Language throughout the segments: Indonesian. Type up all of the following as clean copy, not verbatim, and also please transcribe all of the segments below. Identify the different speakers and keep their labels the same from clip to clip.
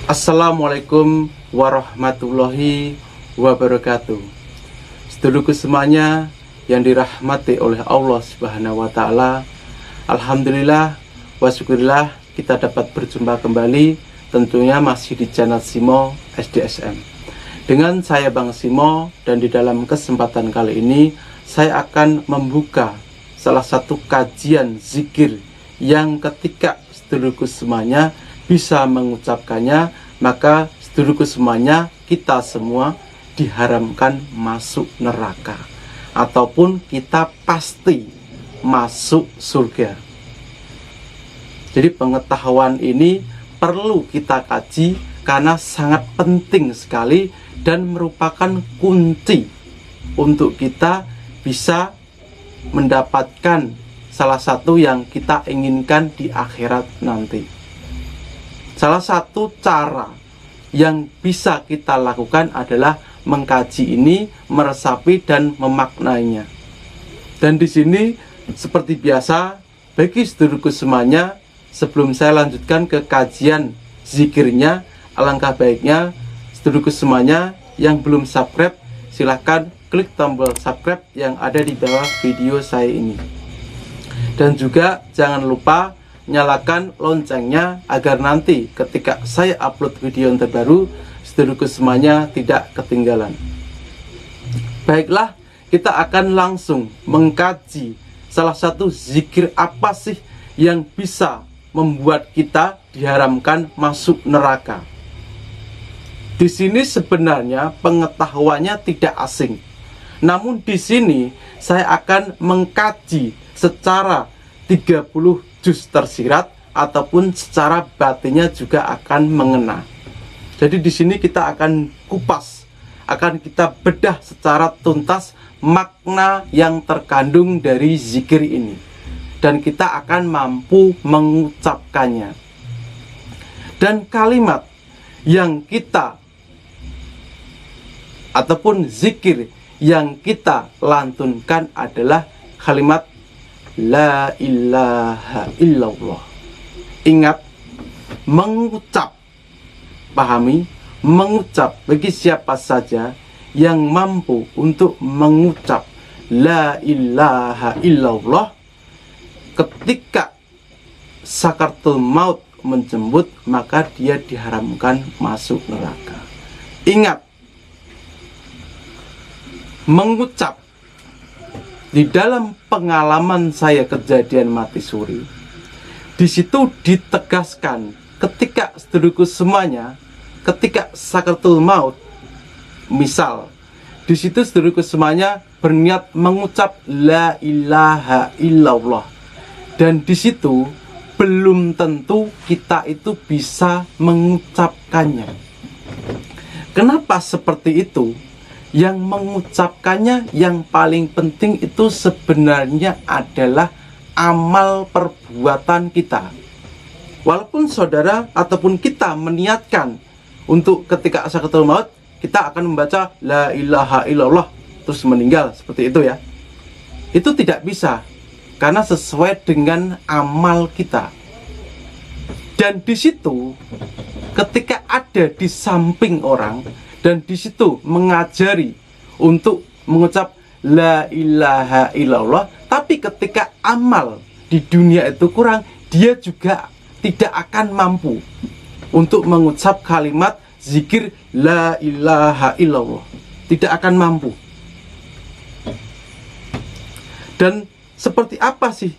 Speaker 1: Assalamualaikum warahmatullahi wabarakatuh. Sedulurku semuanya yang dirahmati oleh Allah Subhanahu wa Ta'ala, alhamdulillah wa syukurillah kita dapat berjumpa kembali, tentunya masih di channel Simo SDSM dengan saya Bang Simo. Dan di dalam kesempatan kali ini saya akan membuka salah satu kajian zikir yang ketika sedulurku semuanya bisa mengucapkannya, maka sedulurku semuanya, kita semua diharamkan masuk neraka ataupun kita pasti masuk surga. Jadi pengetahuan ini perlu kita kaji karena sangat penting sekali dan merupakan kunci untuk kita bisa mendapatkan salah satu yang kita inginkan di akhirat nanti. Salah satu cara yang bisa kita lakukan adalah mengkaji ini, meresapi dan memaknainya. Dan di sini seperti biasa, bagi sedulurku semuanya, sebelum saya lanjutkan ke kajian zikirnya, alangkah baiknya sedulurku semuanya yang belum subscribe, silahkan klik tombol subscribe yang ada di bawah video saya ini. Dan juga jangan lupa nyalakan loncengnya agar nanti ketika saya upload video yang terbaru, sedulurku semuanya tidak ketinggalan. Baiklah, kita akan langsung mengkaji salah satu zikir apa sih yang bisa membuat kita diharamkan masuk neraka. Di sini sebenarnya pengetahuannya tidak asing. Namun di sini saya akan mengkaji secara 30 juz tersirat ataupun secara batinnya juga akan mengena. Jadi di sini kita akan kupas, akan kita bedah secara tuntas makna yang terkandung dari zikir ini, dan kita akan mampu mengucapkannya. Dan kalimat yang kita ataupun zikir yang kita lantunkan adalah kalimat La ilaha illallah. Ingat, mengucap, pahami, mengucap bagi siapa saja yang mampu untuk mengucap La ilaha illallah ketika sakaratul maut menjemput, maka dia diharamkan masuk neraka. Ingat, mengucap. Di dalam pengalaman saya kejadian mati suri, di situ ditegaskan ketika sedulurku semuanya, ketika sakaratul maut, misal di situ sedulurku semuanya berniat mengucap La ilaha illallah, dan di situ belum tentu kita itu bisa mengucapkannya. Kenapa seperti itu? Yang mengucapkannya yang paling penting itu sebenarnya adalah amal perbuatan kita. Walaupun saudara ataupun kita meniatkan untuk ketika sakaratul maut kita akan membaca La ilaha illallah terus meninggal seperti itu ya, itu tidak bisa karena sesuai dengan amal kita. Dan di situ ketika ada di samping orang dan di situ mengajari untuk mengucap La ilaha illallah, tapi ketika amal di dunia itu kurang, dia juga tidak akan mampu untuk mengucap kalimat zikir La ilaha illallah, tidak akan mampu. Dan seperti apa sih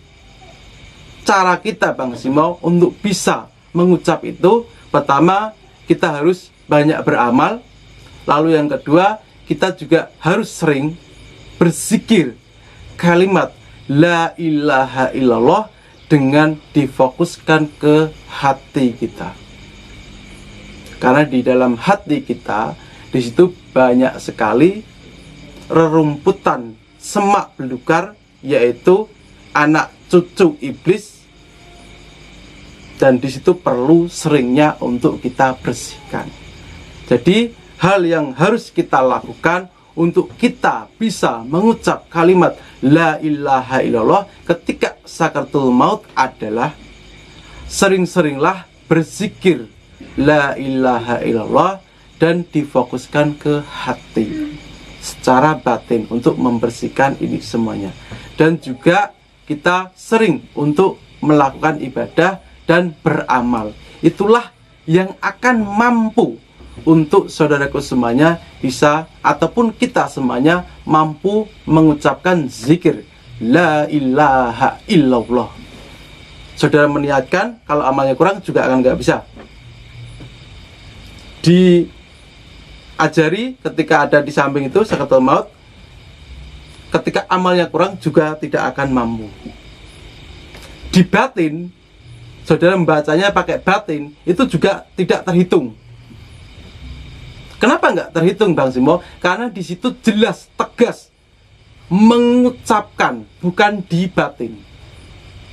Speaker 1: cara kita Bang Simo untuk bisa mengucap itu? Pertama, kita harus banyak beramal. Lalu yang kedua, kita juga harus sering berzikir kalimat La ilaha illallah dengan difokuskan ke hati kita. Karena di dalam hati kita, di situ banyak sekali rerumputan semak belukar, yaitu anak cucu iblis, dan di situ perlu seringnya untuk kita bersihkan. Jadi hal yang harus kita lakukan untuk kita bisa mengucap kalimat La ilaha illallah ketika sakaratul maut adalah sering-seringlah berzikir la ilaha illallah dan difokuskan ke hati secara batin untuk membersihkan ini semuanya. Dan juga kita sering untuk melakukan ibadah dan beramal. Itulah yang akan mampu untuk saudaraku semuanya bisa, ataupun kita semuanya mampu mengucapkan zikir la ilaha illallah. Saudara meniatkan, kalau amalnya kurang juga akan nggak bisa. Diajari ketika ada di samping itu sakaratul maut, ketika amalnya kurang juga tidak akan mampu. Di batin, saudara membacanya pakai batin, itu juga tidak terhitung. Kenapa nggak terhitung, Bang Simo? Karena di situ jelas, tegas mengucapkan, bukan di batin.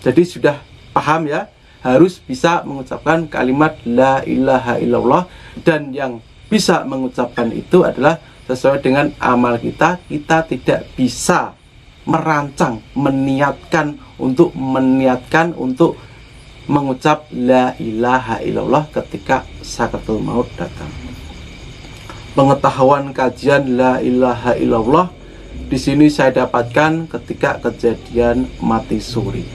Speaker 1: Jadi sudah paham ya, harus bisa mengucapkan kalimat la ilaha illallah. Dan yang bisa mengucapkan itu adalah sesuai dengan amal kita. Kita tidak bisa merancang, meniatkan untuk mengucap la ilaha illallah ketika sakaratul maut datang. Pengetahuan kajian la ilaha illallah di sini saya dapatkan ketika kejadian mati suri.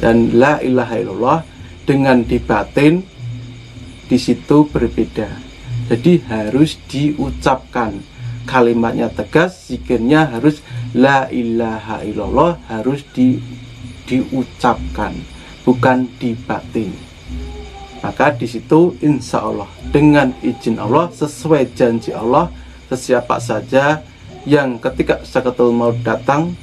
Speaker 1: Dan la ilaha illallah dengan di batin di situ berbeda. Jadi harus diucapkan kalimatnya tegas, zikirnya harus la ilaha illallah, harus diucapkan, bukan di batin. Maka di situ insya Allah dengan izin Allah, sesuai janji Allah, sesiapa saja yang ketika sakaratul maut datang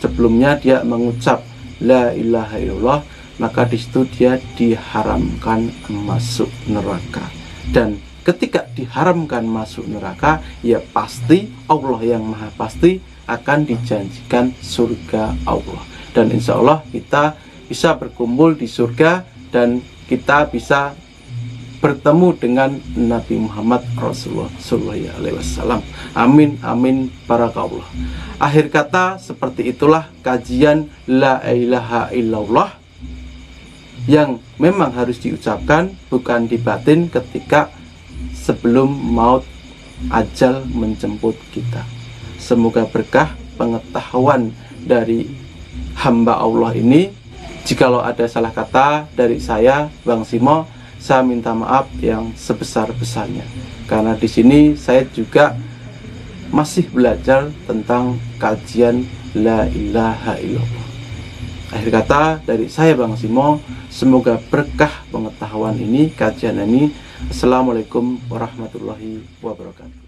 Speaker 1: sebelumnya dia mengucap la ilaha illallah, maka di situ dia diharamkan masuk neraka. Dan ketika diharamkan masuk neraka, ya pasti Allah yang maha pasti akan dijanjikan surga Allah. Dan insya Allah kita bisa berkumpul di surga dan kita bisa bertemu dengan Nabi Muhammad Rasulullah SAW. Amin, amin, barakallah. Akhir kata, seperti itulah kajian la ilaha illallah yang memang harus diucapkan, bukan di batin ketika sebelum maut ajal menjemput kita. Semoga berkah pengetahuan dari hamba Allah ini. Jikalau ada salah kata dari saya, Bang Simo, saya minta maaf yang sebesar-besarnya. Karena di sini saya juga masih belajar tentang kajian la ilaha illallah. Akhir kata dari saya, Bang Simo, semoga berkah pengetahuan ini, kajian ini. Assalamualaikum warahmatullahi wabarakatuh.